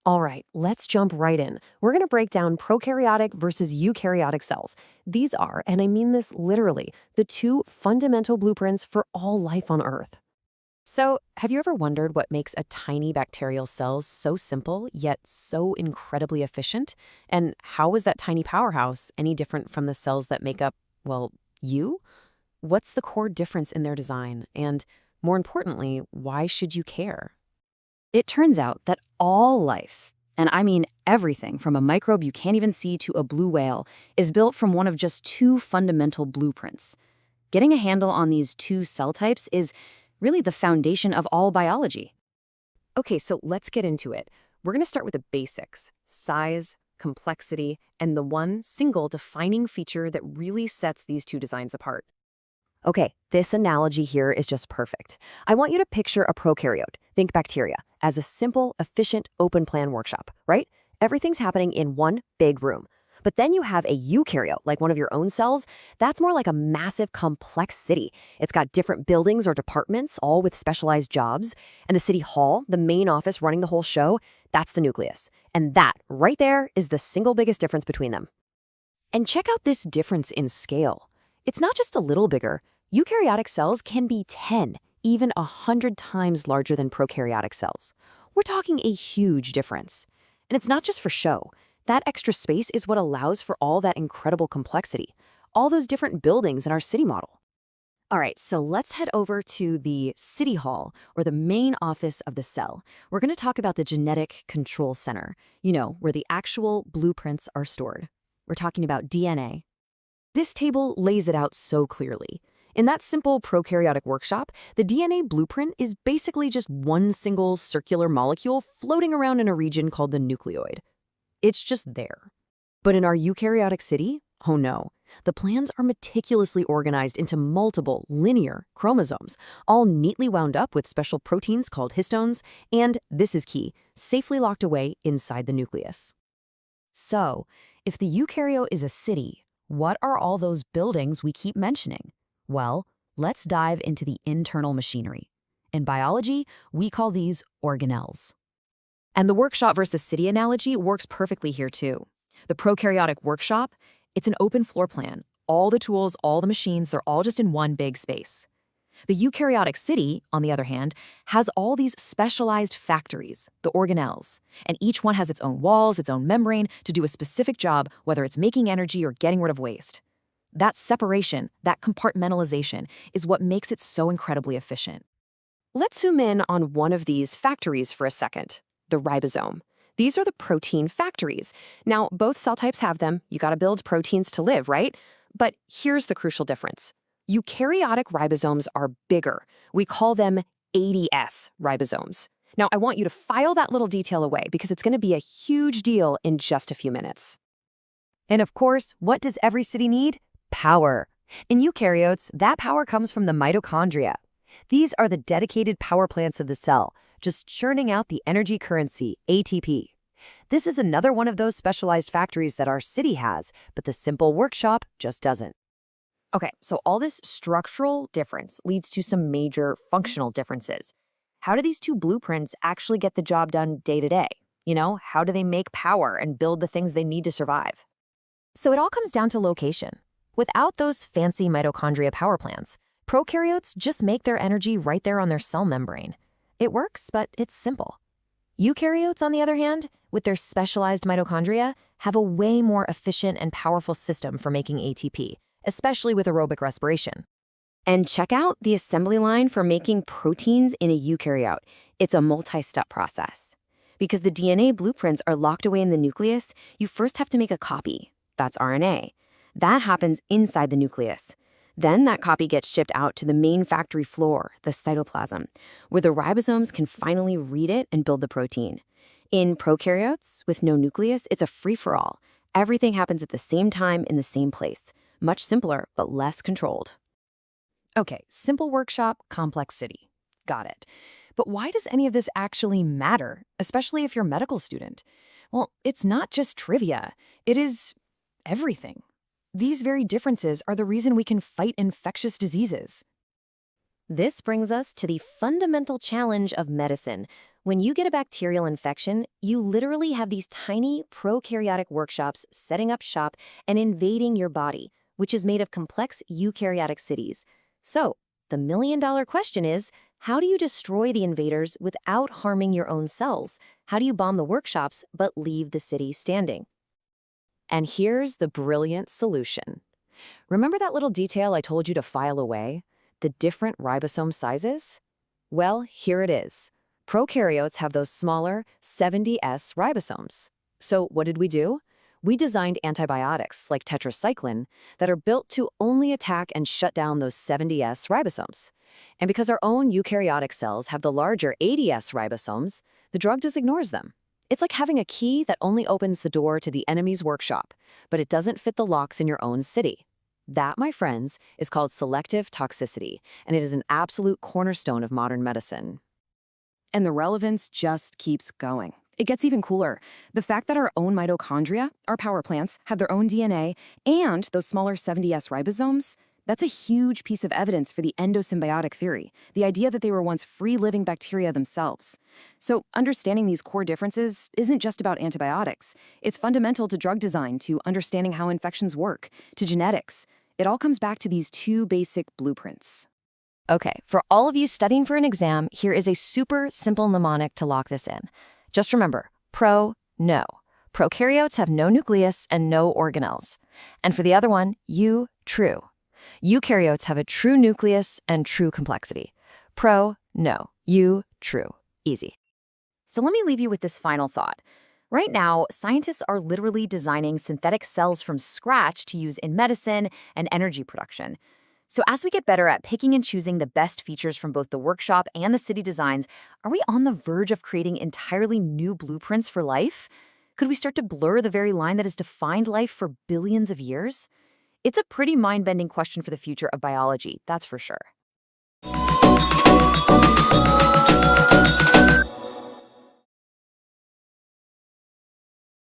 All right, let's jump right in. We're going to break down prokaryotic versus eukaryotic cells. These are, and I mean this literally, the two fundamental blueprints for all life on Earth. So, have you ever wondered what makes a tiny bacterial cell so simple, yet so incredibly efficient? And how is that tiny powerhouse any different from the cells that make up, well, you? What's the core difference in their design? And more importantly, why should you care? It turns out that all life, and I mean everything from a microbe you can't even see to a blue whale, is built from one of just two fundamental blueprints. Getting a handle on these two cell types is really the foundation of all biology. Okay, so let's get into it. We're going to start with the basics: size, complexity, and the one single defining feature that really sets these two designs apart. Okay, this analogy here is just perfect. I want you to picture a prokaryote, think bacteria, as a simple, efficient, open-plan workshop, right? Everything's happening in one big room. But then you have a eukaryote, like one of your own cells. That's more like a massive, complex city. It's got different buildings or departments, all with specialized jobs. And the city hall, the main office running the whole show, that's the nucleus. And that, right there, is the single biggest difference between them. And check out this difference in scale. It's not just a little bigger. Eukaryotic cells can be 10, even 100 times larger than prokaryotic cells. We're talking a huge difference. And it's not just for show. That extra space is what allows for all that incredible complexity, all those different buildings in our city model. All right, so let's head over to the city hall, or the main office of the cell. We're going to talk about the genetic control center, where the actual blueprints are stored. We're talking about DNA. This table lays it out so clearly. In that simple prokaryotic workshop, the DNA blueprint is basically just one single circular molecule floating around in a region called the nucleoid. It's just there. But in our eukaryotic city, oh no, the plans are meticulously organized into multiple linear chromosomes, all neatly wound up with special proteins called histones, and, this is key, safely locked away inside the nucleus. So, if the eukaryote is a city, what are all those buildings we keep mentioning? Well, let's dive into the internal machinery. In biology, we call these organelles. And the workshop versus city analogy works perfectly here too. The prokaryotic workshop, it's an open floor plan. All the tools, all the machines, they're all just in one big space. The eukaryotic city, on the other hand, has all these specialized factories, the organelles, and each one has its own walls, its own membrane to do a specific job, whether it's making energy or getting rid of waste. That separation, that compartmentalization, is what makes it so incredibly efficient. Let's zoom in on one of these factories for a second, the ribosome. These are the protein factories. Now, both cell types have them. You gotta build proteins to live, right? But here's the crucial difference. Eukaryotic ribosomes are bigger. We call them ADS ribosomes. Now, I want you to file that little detail away because it's gonna be a huge deal in just a few minutes. And of course, what does every city need? Power. In eukaryotes, that power comes from the mitochondria. These are the dedicated power plants of the cell, just churning out the energy currency, ATP. This is another one of those specialized factories that our city has, but the simple workshop just doesn't. Okay, so all this structural difference leads to some major functional differences. How do these two blueprints actually get the job done day to day? How do they make power and build the things they need to survive? So it all comes down to location. Without those fancy mitochondria power plants, prokaryotes just make their energy right there on their cell membrane. It works, but it's simple. Eukaryotes, on the other hand, with their specialized mitochondria, have a way more efficient and powerful system for making ATP, especially with aerobic respiration. And check out the assembly line for making proteins in a eukaryote. It's a multi-step process. Because the DNA blueprints are locked away in the nucleus, you first have to make a copy. That's RNA. That happens inside the nucleus. Then that copy gets shipped out to the main factory floor, the cytoplasm, where the ribosomes can finally read it and build the protein. In prokaryotes, with no nucleus, it's a free-for-all. Everything happens at the same time in the same place. Much simpler, but less controlled. Okay, simple workshop, complex city. Got it. But why does any of this actually matter, especially if you're a medical student? Well, it's not just trivia. It is everything. These very differences are the reason we can fight infectious diseases. This brings us to the fundamental challenge of medicine. When you get a bacterial infection, you literally have these tiny prokaryotic workshops setting up shop and invading your body, which is made of complex eukaryotic cities. So, the million-dollar question is, how do you destroy the invaders without harming your own cells? How do you bomb the workshops but leave the city standing? And here's the brilliant solution. Remember that little detail I told you to file away? The different ribosome sizes? Well, here it is. Prokaryotes have those smaller 70S ribosomes. So what did we do? We designed antibiotics like tetracycline that are built to only attack and shut down those 70S ribosomes. And because our own eukaryotic cells have the larger 80S ribosomes, the drug just ignores them. It's like having a key that only opens the door to the enemy's workshop, but it doesn't fit the locks in your own city. That, my friends, is called selective toxicity, and it is an absolute cornerstone of modern medicine. And the relevance just keeps going. It gets even cooler. The fact that our own mitochondria, our power plants, have their own DNA, and those smaller 70S ribosomes, that's a huge piece of evidence for the endosymbiotic theory, the idea that they were once free-living bacteria themselves. So understanding these core differences isn't just about antibiotics. It's fundamental to drug design, to understanding how infections work, to genetics. It all comes back to these two basic blueprints. Okay, for all of you studying for an exam, here is a super simple mnemonic to lock this in. Just remember, no. Prokaryotes have no nucleus and no organelles. And for the other one, true. Eukaryotes have a true nucleus and true complexity. No. True. Easy. So let me leave you with this final thought. Right now, scientists are literally designing synthetic cells from scratch to use in medicine and energy production. So as we get better at picking and choosing the best features from both the workshop and the city designs, are we on the verge of creating entirely new blueprints for life? Could we start to blur the very line that has defined life for billions of years? It's a pretty mind-bending question for the future of biology, that's for sure.